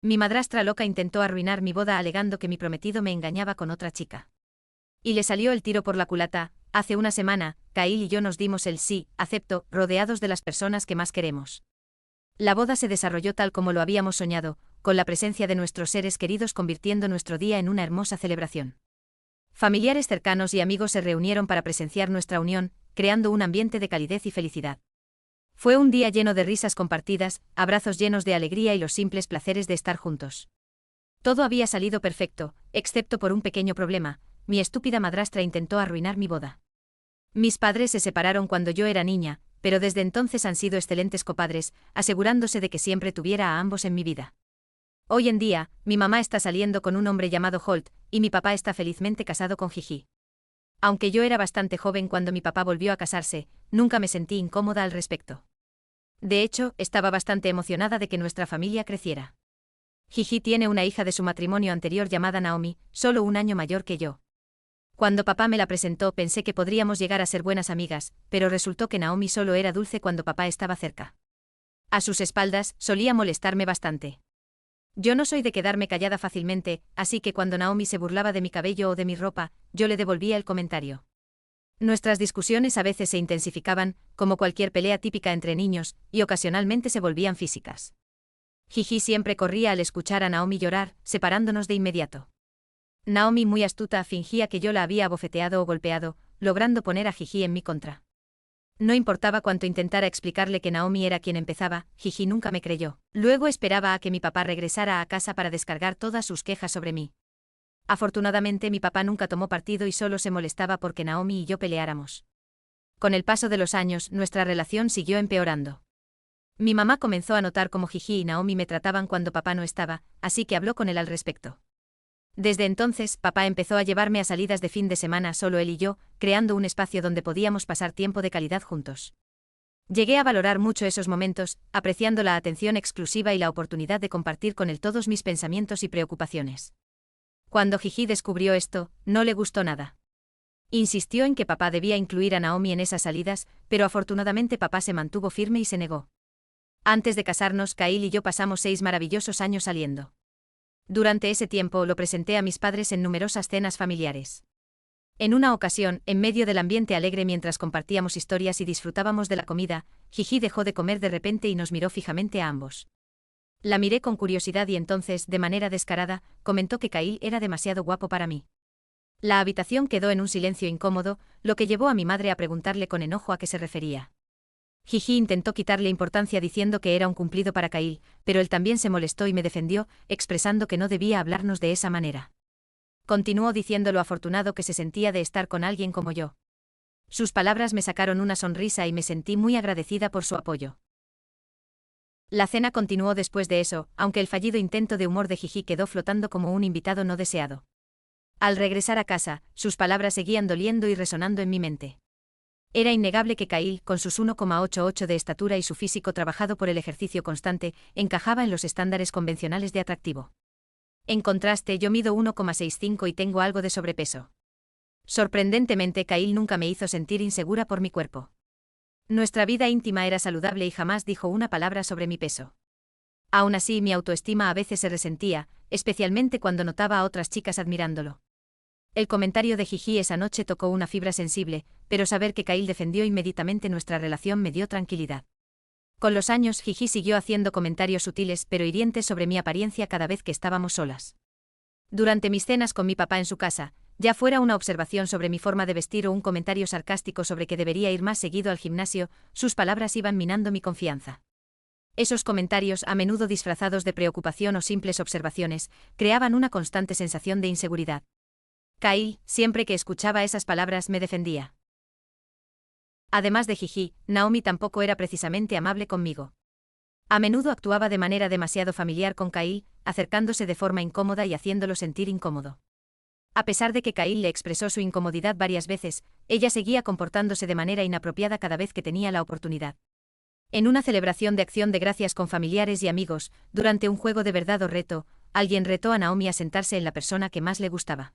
Mi madrastra loca intentó arruinar mi boda alegando que mi prometido me engañaba con otra chica. Y le salió el tiro por la culata. Hace una semana, Kyle y yo nos dimos el sí, acepto, rodeados de las personas que más queremos. La boda se desarrolló tal como lo habíamos soñado, con la presencia de nuestros seres queridos convirtiendo nuestro día en una hermosa celebración. Familiares cercanos y amigos se reunieron para presenciar nuestra unión, creando un ambiente de calidez y felicidad. Fue un día lleno de risas compartidas, abrazos llenos de alegría y los simples placeres de estar juntos. Todo había salido perfecto, excepto por un pequeño problema: mi estúpida madrastra intentó arruinar mi boda. Mis padres se separaron cuando yo era niña, pero desde entonces han sido excelentes copadres, asegurándose de que siempre tuviera a ambos en mi vida. Hoy en día, mi mamá está saliendo con un hombre llamado Holt, y mi papá está felizmente casado con Gigi. Aunque yo era bastante joven cuando mi papá volvió a casarse, nunca me sentí incómoda al respecto. De hecho, estaba bastante emocionada de que nuestra familia creciera. Gigi tiene una hija de su matrimonio anterior llamada Naomi, solo un año mayor que yo. Cuando papá me la presentó pensé que podríamos llegar a ser buenas amigas, pero resultó que Naomi solo era dulce cuando papá estaba cerca. A sus espaldas, solía molestarme bastante. Yo no soy de quedarme callada fácilmente, así que cuando Naomi se burlaba de mi cabello o de mi ropa, yo le devolvía el comentario. Nuestras discusiones a veces se intensificaban, como cualquier pelea típica entre niños, y ocasionalmente se volvían físicas. Gigi siempre corría al escuchar a Naomi llorar, separándonos de inmediato. Naomi, muy astuta, fingía que yo la había abofeteado o golpeado, logrando poner a Gigi en mi contra. No importaba cuánto intentara explicarle que Naomi era quien empezaba, Gigi nunca me creyó. Luego esperaba a que mi papá regresara a casa para descargar todas sus quejas sobre mí. Afortunadamente mi papá nunca tomó partido y solo se molestaba porque Naomi y yo peleáramos. Con el paso de los años, nuestra relación siguió empeorando. Mi mamá comenzó a notar cómo Gigi y Naomi me trataban cuando papá no estaba, así que habló con él al respecto. Desde entonces, papá empezó a llevarme a salidas de fin de semana solo él y yo, creando un espacio donde podíamos pasar tiempo de calidad juntos. Llegué a valorar mucho esos momentos, apreciando la atención exclusiva y la oportunidad de compartir con él todos mis pensamientos y preocupaciones. Cuando Gigi descubrió esto, no le gustó nada. Insistió en que papá debía incluir a Naomi en esas salidas, pero afortunadamente papá se mantuvo firme y se negó. Antes de casarnos, Kyle y yo pasamos 6 maravillosos años saliendo. Durante ese tiempo lo presenté a mis padres en numerosas cenas familiares. En una ocasión, en medio del ambiente alegre mientras compartíamos historias y disfrutábamos de la comida, Gigi dejó de comer de repente y nos miró fijamente a ambos. La miré con curiosidad y entonces, de manera descarada, comentó que Kyle era demasiado guapo para mí. La habitación quedó en un silencio incómodo, lo que llevó a mi madre a preguntarle con enojo a qué se refería. Gigi intentó quitarle importancia diciendo que era un cumplido para Kyle, pero él también se molestó y me defendió, expresando que no debía hablarnos de esa manera. Continuó diciendo lo afortunado que se sentía de estar con alguien como yo. Sus palabras me sacaron una sonrisa y me sentí muy agradecida por su apoyo. La cena continuó después de eso, aunque el fallido intento de humor de Gigi quedó flotando como un invitado no deseado. Al regresar a casa, sus palabras seguían doliendo y resonando en mi mente. Era innegable que Kyle, con sus 1,88 de estatura y su físico trabajado por el ejercicio constante, encajaba en los estándares convencionales de atractivo. En contraste, yo mido 1,65 y tengo algo de sobrepeso. Sorprendentemente, Kyle nunca me hizo sentir insegura por mi cuerpo. Nuestra vida íntima era saludable y jamás dijo una palabra sobre mi peso. Aún así, mi autoestima a veces se resentía, especialmente cuando notaba a otras chicas admirándolo. El comentario de Gigi esa noche tocó una fibra sensible, pero saber que Kyle defendió inmediatamente nuestra relación me dio tranquilidad. Con los años, Gigi siguió haciendo comentarios sutiles pero hirientes sobre mi apariencia cada vez que estábamos solas. Durante mis cenas con mi papá en su casa, ya fuera una observación sobre mi forma de vestir o un comentario sarcástico sobre que debería ir más seguido al gimnasio, sus palabras iban minando mi confianza. Esos comentarios, a menudo disfrazados de preocupación o simples observaciones, creaban una constante sensación de inseguridad. Kyle, siempre que escuchaba esas palabras, me defendía. Además de Gigi, Naomi tampoco era precisamente amable conmigo. A menudo actuaba de manera demasiado familiar con Kyle, acercándose de forma incómoda y haciéndolo sentir incómodo. A pesar de que Kyle le expresó su incomodidad varias veces, ella seguía comportándose de manera inapropiada cada vez que tenía la oportunidad. En una celebración de acción de gracias con familiares y amigos, durante un juego de verdad o reto, alguien retó a Naomi a sentarse en la persona que más le gustaba.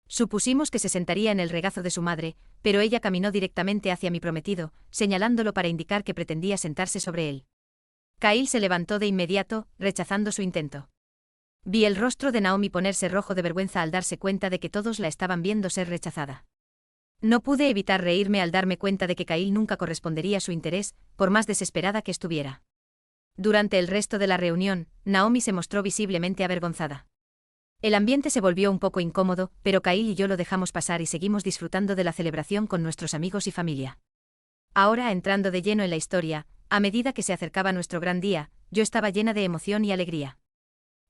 Supusimos que se sentaría en el regazo de su madre, pero ella caminó directamente hacia mi prometido, señalándolo para indicar que pretendía sentarse sobre él. Kyle se levantó de inmediato, rechazando su intento. Vi el rostro de Naomi ponerse rojo de vergüenza al darse cuenta de que todos la estaban viendo ser rechazada. No pude evitar reírme al darme cuenta de que Kyle nunca correspondería a su interés, por más desesperada que estuviera. Durante el resto de la reunión, Naomi se mostró visiblemente avergonzada. El ambiente se volvió un poco incómodo, pero Kyle y yo lo dejamos pasar y seguimos disfrutando de la celebración con nuestros amigos y familia. Ahora, entrando de lleno en la historia, a medida que se acercaba nuestro gran día, yo estaba llena de emoción y alegría.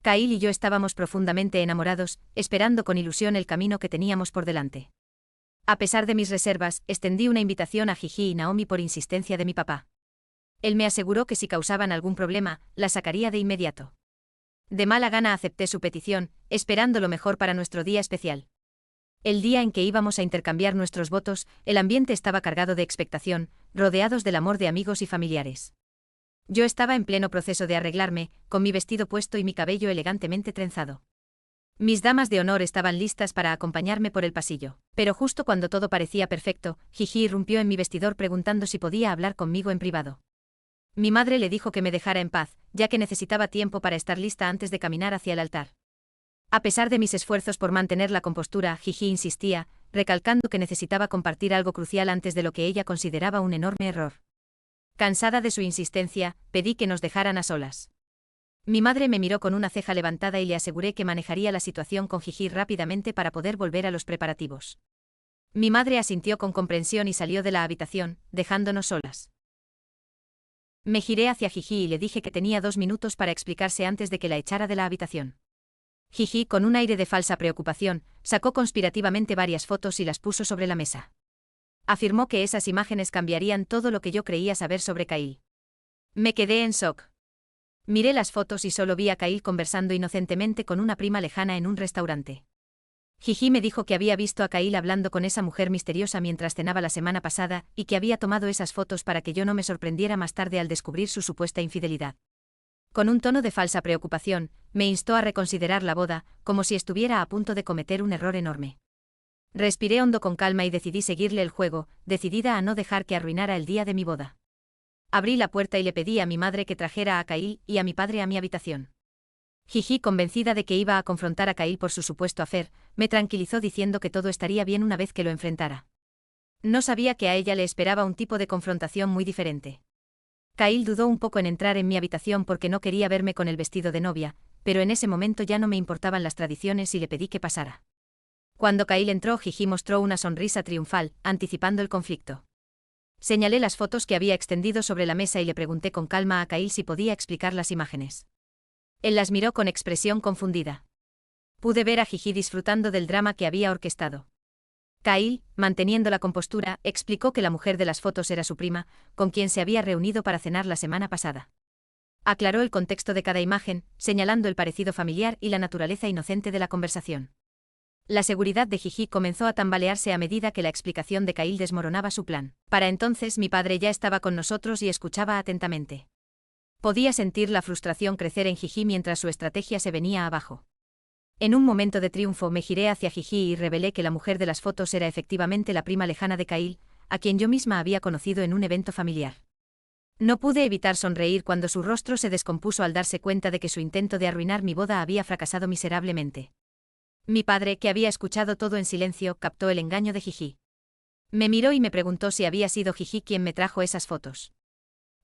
Kyle y yo estábamos profundamente enamorados, esperando con ilusión el camino que teníamos por delante. A pesar de mis reservas, extendí una invitación a Gigi y Naomi por insistencia de mi papá. Él me aseguró que si causaban algún problema, la sacaría de inmediato. De mala gana acepté su petición, esperando lo mejor para nuestro día especial. El día en que íbamos a intercambiar nuestros votos, el ambiente estaba cargado de expectación, rodeados del amor de amigos y familiares. Yo estaba en pleno proceso de arreglarme, con mi vestido puesto y mi cabello elegantemente trenzado. Mis damas de honor estaban listas para acompañarme por el pasillo, pero justo cuando todo parecía perfecto, Gigi irrumpió en mi vestidor preguntando si podía hablar conmigo en privado. Mi madre le dijo que me dejara en paz, ya que necesitaba tiempo para estar lista antes de caminar hacia el altar. A pesar de mis esfuerzos por mantener la compostura, Gigi insistía, recalcando que necesitaba compartir algo crucial antes de lo que ella consideraba un enorme error. Cansada de su insistencia, pedí que nos dejaran a solas. Mi madre me miró con una ceja levantada y le aseguré que manejaría la situación con Gigi rápidamente para poder volver a los preparativos. Mi madre asintió con comprensión y salió de la habitación, dejándonos solas. Me giré hacia Gigi y le dije que tenía 2 minutos para explicarse antes de que la echara de la habitación. Gigi, con un aire de falsa preocupación, sacó conspirativamente varias fotos y las puso sobre la mesa. Afirmó que esas imágenes cambiarían todo lo que yo creía saber sobre Kyle. Me quedé en shock. Miré las fotos y solo vi a Kyle conversando inocentemente con una prima lejana en un restaurante. Gigi me dijo que había visto a Kyle hablando con esa mujer misteriosa mientras cenaba la semana pasada y que había tomado esas fotos para que yo no me sorprendiera más tarde al descubrir su supuesta infidelidad. Con un tono de falsa preocupación, me instó a reconsiderar la boda, como si estuviera a punto de cometer un error enorme. Respiré hondo con calma y decidí seguirle el juego, decidida a no dejar que arruinara el día de mi boda. Abrí la puerta y le pedí a mi madre que trajera a Kyle y a mi padre a mi habitación. Gigi, convencida de que iba a confrontar a Kyle por su supuesto affair, me tranquilizó diciendo que todo estaría bien una vez que lo enfrentara. No sabía que a ella le esperaba un tipo de confrontación muy diferente. Kyle dudó un poco en entrar en mi habitación porque no quería verme con el vestido de novia, pero en ese momento ya no me importaban las tradiciones y le pedí que pasara. Cuando Kyle entró, Gigi mostró una sonrisa triunfal, anticipando el conflicto. Señalé las fotos que había extendido sobre la mesa y le pregunté con calma a Kyle si podía explicar las imágenes. Él las miró con expresión confundida. Pude ver a Gigi disfrutando del drama que había orquestado. Kyle, manteniendo la compostura, explicó que la mujer de las fotos era su prima, con quien se había reunido para cenar la semana pasada. Aclaró el contexto de cada imagen, señalando el parecido familiar y la naturaleza inocente de la conversación. La seguridad de Gigi comenzó a tambalearse a medida que la explicación de Kyle desmoronaba su plan. Para entonces mi padre ya estaba con nosotros y escuchaba atentamente. Podía sentir la frustración crecer en Gigi mientras su estrategia se venía abajo. En un momento de triunfo me giré hacia Gigi y revelé que la mujer de las fotos era efectivamente la prima lejana de Kyle, a quien yo misma había conocido en un evento familiar. No pude evitar sonreír cuando su rostro se descompuso al darse cuenta de que su intento de arruinar mi boda había fracasado miserablemente. Mi padre, que había escuchado todo en silencio, captó el engaño de Gigi. Me miró y me preguntó si había sido Gigi quien me trajo esas fotos.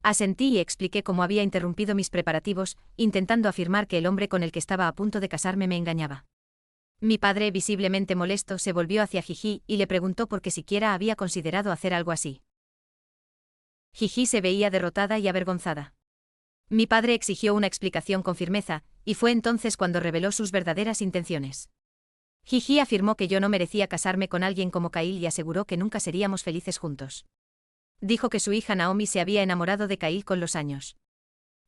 Asentí y expliqué cómo había interrumpido mis preparativos, intentando afirmar que el hombre con el que estaba a punto de casarme me engañaba. Mi padre, visiblemente molesto, se volvió hacia Gigi y le preguntó por qué siquiera había considerado hacer algo así. Gigi se veía derrotada y avergonzada. Mi padre exigió una explicación con firmeza, y fue entonces cuando reveló sus verdaderas intenciones. Gigi afirmó que yo no merecía casarme con alguien como Kyle y aseguró que nunca seríamos felices juntos. Dijo que su hija Naomi se había enamorado de Kyle con los años.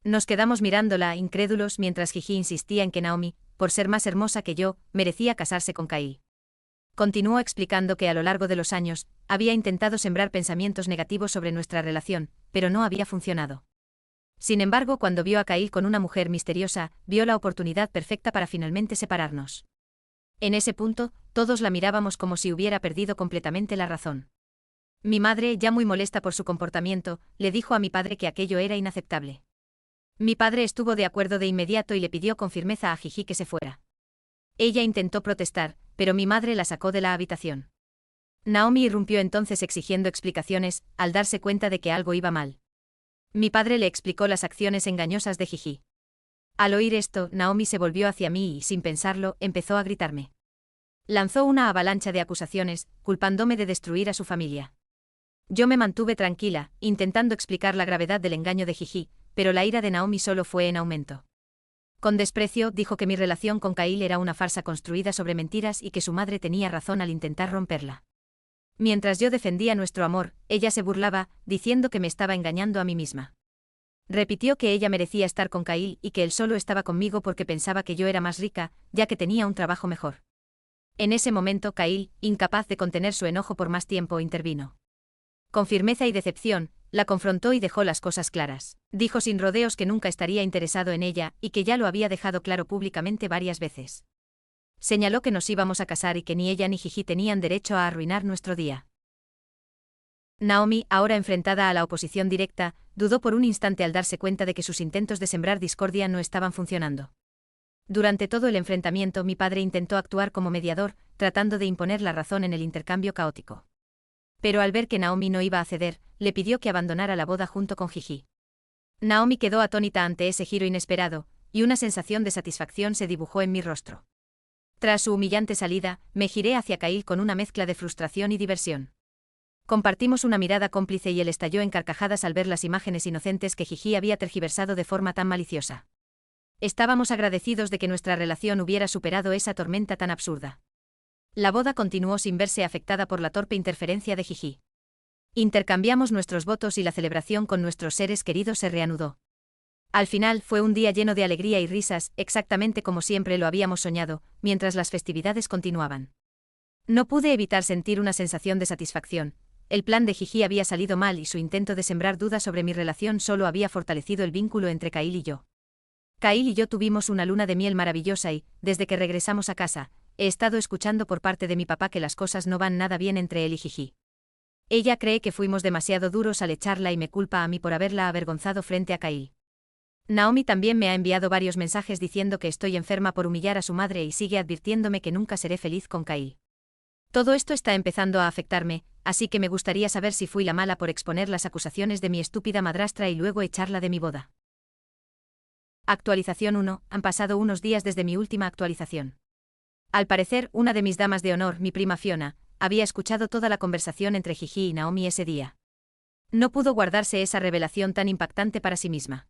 Nos quedamos mirándola, incrédulos, mientras Gigi insistía en que Naomi, por ser más hermosa que yo, merecía casarse con Kyle. Continuó explicando que a lo largo de los años, había intentado sembrar pensamientos negativos sobre nuestra relación, pero no había funcionado. Sin embargo, cuando vio a Kyle con una mujer misteriosa, vio la oportunidad perfecta para finalmente separarnos. En ese punto, todos la mirábamos como si hubiera perdido completamente la razón. Mi madre, ya muy molesta por su comportamiento, le dijo a mi padre que aquello era inaceptable. Mi padre estuvo de acuerdo de inmediato y le pidió con firmeza a Jiji que se fuera. Ella intentó protestar, pero mi madre la sacó de la habitación. Naomi irrumpió entonces exigiendo explicaciones, al darse cuenta de que algo iba mal. Mi padre le explicó las acciones engañosas de Jiji. Al oír esto, Naomi se volvió hacia mí y, sin pensarlo, empezó a gritarme. Lanzó una avalancha de acusaciones, culpándome de destruir a su familia. Yo me mantuve tranquila, intentando explicar la gravedad del engaño de Jiji, pero la ira de Naomi solo fue en aumento. Con desprecio, dijo que mi relación con Kyle era una farsa construida sobre mentiras y que su madre tenía razón al intentar romperla. Mientras yo defendía nuestro amor, ella se burlaba, diciendo que me estaba engañando a mí misma. Repitió que ella merecía estar con Kyle y que él solo estaba conmigo porque pensaba que yo era más rica, ya que tenía un trabajo mejor. En ese momento Kyle, incapaz de contener su enojo por más tiempo, intervino. Con firmeza y decepción, la confrontó y dejó las cosas claras. Dijo sin rodeos que nunca estaría interesado en ella y que ya lo había dejado claro públicamente varias veces. Señaló que nos íbamos a casar y que ni ella ni Jiji tenían derecho a arruinar nuestro día. Naomi, ahora enfrentada a la oposición directa, dudó por un instante al darse cuenta de que sus intentos de sembrar discordia no estaban funcionando. Durante todo el enfrentamiento mi padre intentó actuar como mediador, tratando de imponer la razón en el intercambio caótico. Pero al ver que Naomi no iba a ceder, le pidió que abandonara la boda junto con Jiji. Naomi quedó atónita ante ese giro inesperado, y una sensación de satisfacción se dibujó en mi rostro. Tras su humillante salida, me giré hacia Kyle con una mezcla de frustración y diversión. Compartimos una mirada cómplice y él estalló en carcajadas al ver las imágenes inocentes que Jiji había tergiversado de forma tan maliciosa. Estábamos agradecidos de que nuestra relación hubiera superado esa tormenta tan absurda. La boda continuó sin verse afectada por la torpe interferencia de Jiji. Intercambiamos nuestros votos y la celebración con nuestros seres queridos se reanudó. Al final fue un día lleno de alegría y risas, exactamente como siempre lo habíamos soñado, mientras las festividades continuaban. No pude evitar sentir una sensación de satisfacción. El plan de Jiji había salido mal y su intento de sembrar dudas sobre mi relación solo había fortalecido el vínculo entre Kyle y yo. Kyle y yo tuvimos una luna de miel maravillosa y, desde que regresamos a casa, he estado escuchando por parte de mi papá que las cosas no van nada bien entre él y Jiji. Ella cree que fuimos demasiado duros al echarla y me culpa a mí por haberla avergonzado frente a Kyle. Naomi también me ha enviado varios mensajes diciendo que estoy enferma por humillar a su madre y sigue advirtiéndome que nunca seré feliz con Kyle. Todo esto está empezando a afectarme, así que me gustaría saber si fui la mala por exponer las acusaciones de mi estúpida madrastra y luego echarla de mi boda. Actualización 1. Han pasado unos días desde mi última actualización. Al parecer, una de mis damas de honor, mi prima Fiona, había escuchado toda la conversación entre Jiji y Naomi ese día. No pudo guardarse esa revelación tan impactante para sí misma.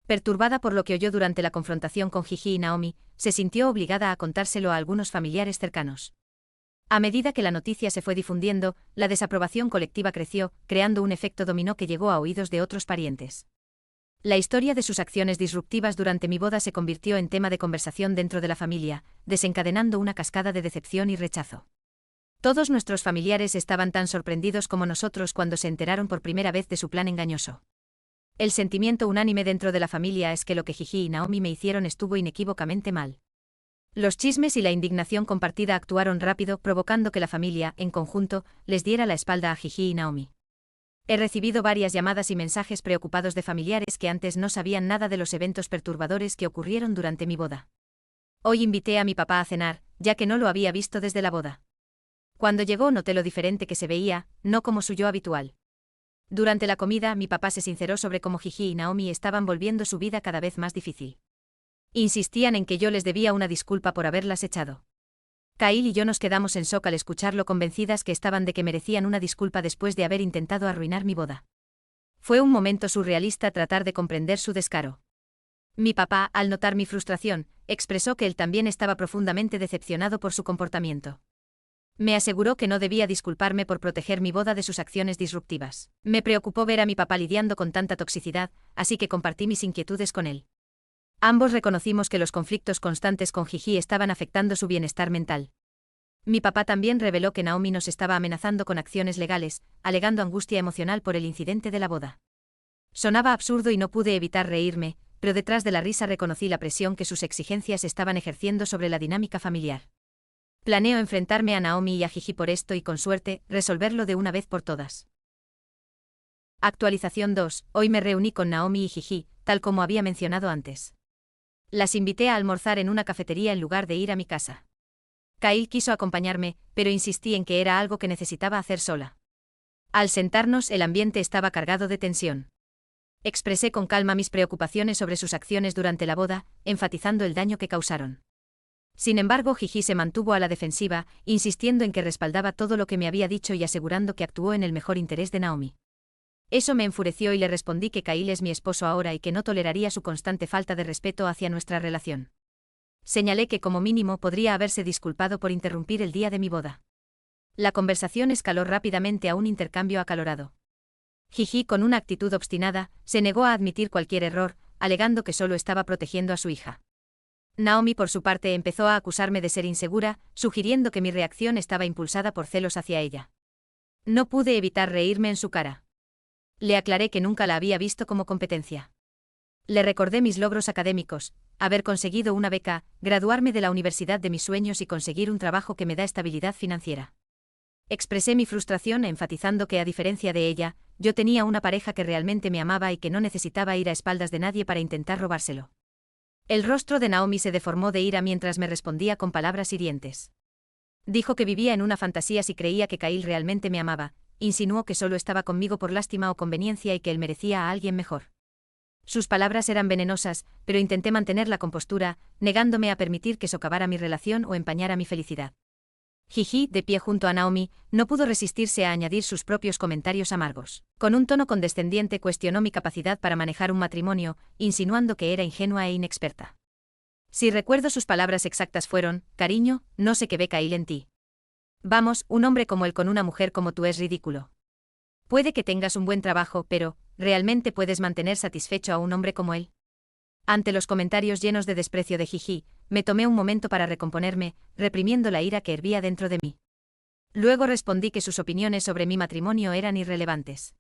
Perturbada por lo que oyó durante la confrontación con Jiji y Naomi, se sintió obligada a contárselo a algunos familiares cercanos. A medida que la noticia se fue difundiendo, la desaprobación colectiva creció, creando un efecto dominó que llegó a oídos de otros parientes. La historia de sus acciones disruptivas durante mi boda se convirtió en tema de conversación dentro de la familia, desencadenando una cascada de decepción y rechazo. Todos nuestros familiares estaban tan sorprendidos como nosotros cuando se enteraron por primera vez de su plan engañoso. El sentimiento unánime dentro de la familia es que lo que Jiji y Naomi me hicieron estuvo inequívocamente mal. Los chismes y la indignación compartida actuaron rápido, provocando que la familia, en conjunto, les diera la espalda a Jiji y Naomi. He recibido varias llamadas y mensajes preocupados de familiares que antes no sabían nada de los eventos perturbadores que ocurrieron durante mi boda. Hoy invité a mi papá a cenar, ya que no lo había visto desde la boda. Cuando llegó noté lo diferente que se veía, no como su yo habitual. Durante la comida, mi papá se sinceró sobre cómo Jiji y Naomi estaban volviendo su vida cada vez más difícil. Insistían en que yo les debía una disculpa por haberlas echado. Kyle y yo nos quedamos en shock al escucharlo, convencidas que estaban de que merecían una disculpa después de haber intentado arruinar mi boda. Fue un momento surrealista tratar de comprender su descaro. Mi papá, al notar mi frustración, expresó que él también estaba profundamente decepcionado por su comportamiento. Me aseguró que no debía disculparme por proteger mi boda de sus acciones disruptivas. Me preocupó ver a mi papá lidiando con tanta toxicidad, así que compartí mis inquietudes con él. Ambos reconocimos que los conflictos constantes con Jiji estaban afectando su bienestar mental. Mi papá también reveló que Naomi nos estaba amenazando con acciones legales, alegando angustia emocional por el incidente de la boda. Sonaba absurdo y no pude evitar reírme, pero detrás de la risa reconocí la presión que sus exigencias estaban ejerciendo sobre la dinámica familiar. Planeo enfrentarme a Naomi y a Jiji por esto y, con suerte, resolverlo de una vez por todas. Actualización 2. Hoy me reuní con Naomi y Jiji, tal como había mencionado antes. Las invité a almorzar en una cafetería en lugar de ir a mi casa. Kyle quiso acompañarme, pero insistí en que era algo que necesitaba hacer sola. Al sentarnos, el ambiente estaba cargado de tensión. Expresé con calma mis preocupaciones sobre sus acciones durante la boda, enfatizando el daño que causaron. Sin embargo, Gigi se mantuvo a la defensiva, insistiendo en que respaldaba todo lo que me había dicho y asegurando que actuó en el mejor interés de Naomi. Eso me enfureció y le respondí que Kyle es mi esposo ahora y que no toleraría su constante falta de respeto hacia nuestra relación. Señalé que como mínimo podría haberse disculpado por interrumpir el día de mi boda. La conversación escaló rápidamente a un intercambio acalorado. Gigi, con una actitud obstinada, se negó a admitir cualquier error, alegando que solo estaba protegiendo a su hija. Naomi, por su parte, empezó a acusarme de ser insegura, sugiriendo que mi reacción estaba impulsada por celos hacia ella. No pude evitar reírme en su cara. Le aclaré que nunca la había visto como competencia. Le recordé mis logros académicos, haber conseguido una beca, graduarme de la universidad de mis sueños y conseguir un trabajo que me da estabilidad financiera. Expresé mi frustración enfatizando que, a diferencia de ella, yo tenía una pareja que realmente me amaba y que no necesitaba ir a espaldas de nadie para intentar robárselo. El rostro de Naomi se deformó de ira mientras me respondía con palabras hirientes. Dijo que vivía en una fantasía si creía que Kyle realmente me amaba, insinuó que solo estaba conmigo por lástima o conveniencia y que él merecía a alguien mejor. Sus palabras eran venenosas, pero intenté mantener la compostura, negándome a permitir que socavara mi relación o empañara mi felicidad. Gigi, de pie junto a Naomi, no pudo resistirse a añadir sus propios comentarios amargos. Con un tono condescendiente cuestionó mi capacidad para manejar un matrimonio, insinuando que era ingenua e inexperta. Si recuerdo sus palabras exactas fueron: cariño, no sé qué ve Kyle en ti. Vamos, un hombre como él con una mujer como tú es ridículo. Puede que tengas un buen trabajo, pero, ¿realmente puedes mantener satisfecho a un hombre como él? Ante los comentarios llenos de desprecio de Gigi, me tomé un momento para recomponerme, reprimiendo la ira que hervía dentro de mí. Luego respondí que sus opiniones sobre mi matrimonio eran irrelevantes.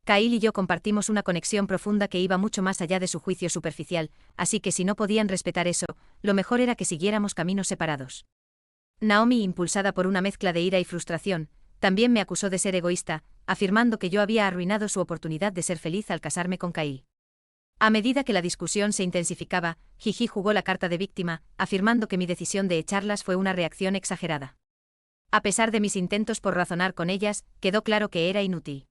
Kyle y yo compartimos una conexión profunda que iba mucho más allá de su juicio superficial, así que si no podían respetar eso, lo mejor era que siguiéramos caminos separados. Naomi, impulsada por una mezcla de ira y frustración, también me acusó de ser egoísta, afirmando que yo había arruinado su oportunidad de ser feliz al casarme con Kyle. A medida que la discusión se intensificaba, Gigi jugó la carta de víctima, afirmando que mi decisión de echarlas fue una reacción exagerada. A pesar de mis intentos por razonar con ellas, quedó claro que era inútil.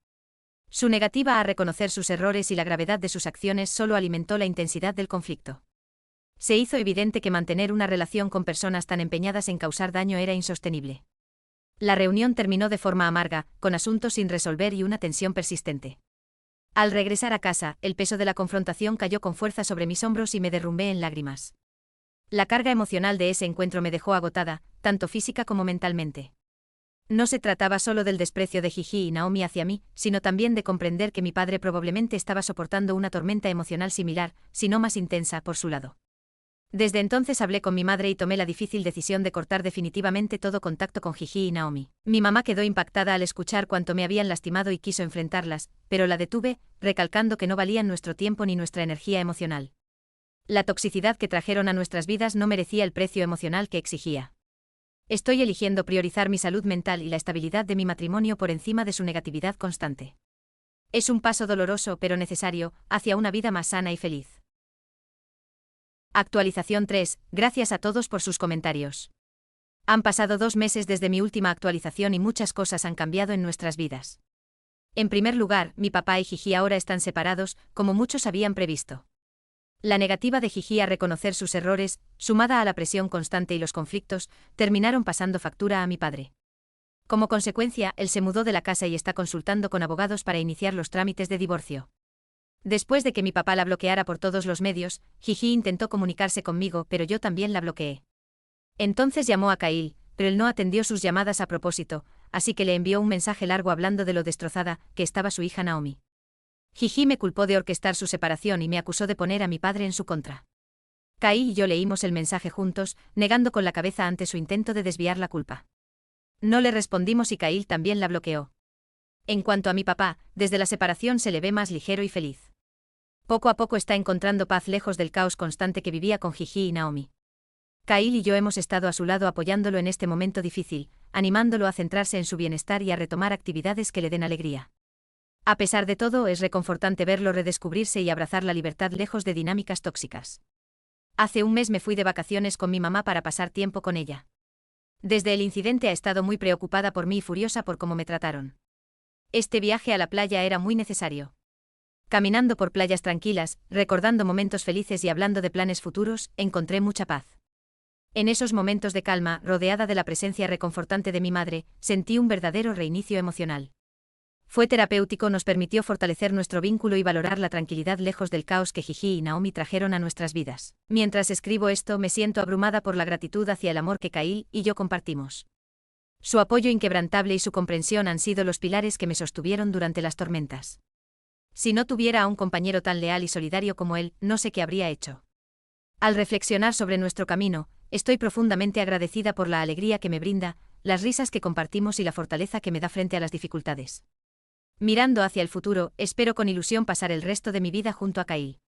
Su negativa a reconocer sus errores y la gravedad de sus acciones solo alimentó la intensidad del conflicto. Se hizo evidente que mantener una relación con personas tan empeñadas en causar daño era insostenible. La reunión terminó de forma amarga, con asuntos sin resolver y una tensión persistente. Al regresar a casa, el peso de la confrontación cayó con fuerza sobre mis hombros y me derrumbé en lágrimas. La carga emocional de ese encuentro me dejó agotada, tanto física como mentalmente. No se trataba solo del desprecio de Gigi y Naomi hacia mí, sino también de comprender que mi padre probablemente estaba soportando una tormenta emocional similar, si no más intensa, por su lado. Desde entonces hablé con mi madre y tomé la difícil decisión de cortar definitivamente todo contacto con Gigi y Naomi. Mi mamá quedó impactada al escuchar cuánto me habían lastimado y quiso enfrentarlas, pero la detuve, recalcando que no valían nuestro tiempo ni nuestra energía emocional. La toxicidad que trajeron a nuestras vidas no merecía el precio emocional que exigía. Estoy eligiendo priorizar mi salud mental y la estabilidad de mi matrimonio por encima de su negatividad constante. Es un paso doloroso pero necesario, hacia una vida más sana y feliz. Actualización 3, gracias a todos por sus comentarios. Han pasado 2 meses desde mi última actualización y muchas cosas han cambiado en nuestras vidas. En primer lugar, mi papá y Gigi ahora están separados, como muchos habían previsto. La negativa de Gigi a reconocer sus errores, sumada a la presión constante y los conflictos, terminaron pasando factura a mi padre. Como consecuencia, él se mudó de la casa y está consultando con abogados para iniciar los trámites de divorcio. Después de que mi papá la bloqueara por todos los medios, Gigi intentó comunicarse conmigo, pero yo también la bloqueé. Entonces llamó a Kyle, pero él no atendió sus llamadas a propósito, así que le envió un mensaje largo hablando de lo destrozada que estaba su hija Naomi. Gigi me culpó de orquestar su separación y me acusó de poner a mi padre en su contra. Kyle y yo leímos el mensaje juntos, negando con la cabeza ante su intento de desviar la culpa. No le respondimos y Kyle también la bloqueó. En cuanto a mi papá, desde la separación se le ve más ligero y feliz. Poco a poco está encontrando paz lejos del caos constante que vivía con Gigi y Naomi. Kyle y yo hemos estado a su lado apoyándolo en este momento difícil, animándolo a centrarse en su bienestar y a retomar actividades que le den alegría. A pesar de todo, es reconfortante verlo redescubrirse y abrazar la libertad lejos de dinámicas tóxicas. Hace un mes me fui de vacaciones con mi mamá para pasar tiempo con ella. Desde el incidente ha estado muy preocupada por mí y furiosa por cómo me trataron. Este viaje a la playa era muy necesario. Caminando por playas tranquilas, recordando momentos felices y hablando de planes futuros, encontré mucha paz. En esos momentos de calma, rodeada de la presencia reconfortante de mi madre, sentí un verdadero reinicio emocional. Fue terapéutico, nos permitió fortalecer nuestro vínculo y valorar la tranquilidad lejos del caos que Gigi y Naomi trajeron a nuestras vidas. Mientras escribo esto, me siento abrumada por la gratitud hacia el amor que Kyle y yo compartimos. Su apoyo inquebrantable y su comprensión han sido los pilares que me sostuvieron durante las tormentas. Si no tuviera a un compañero tan leal y solidario como él, no sé qué habría hecho. Al reflexionar sobre nuestro camino, estoy profundamente agradecida por la alegría que me brinda, las risas que compartimos y la fortaleza que me da frente a las dificultades. Mirando hacia el futuro, espero con ilusión pasar el resto de mi vida junto a Kyle.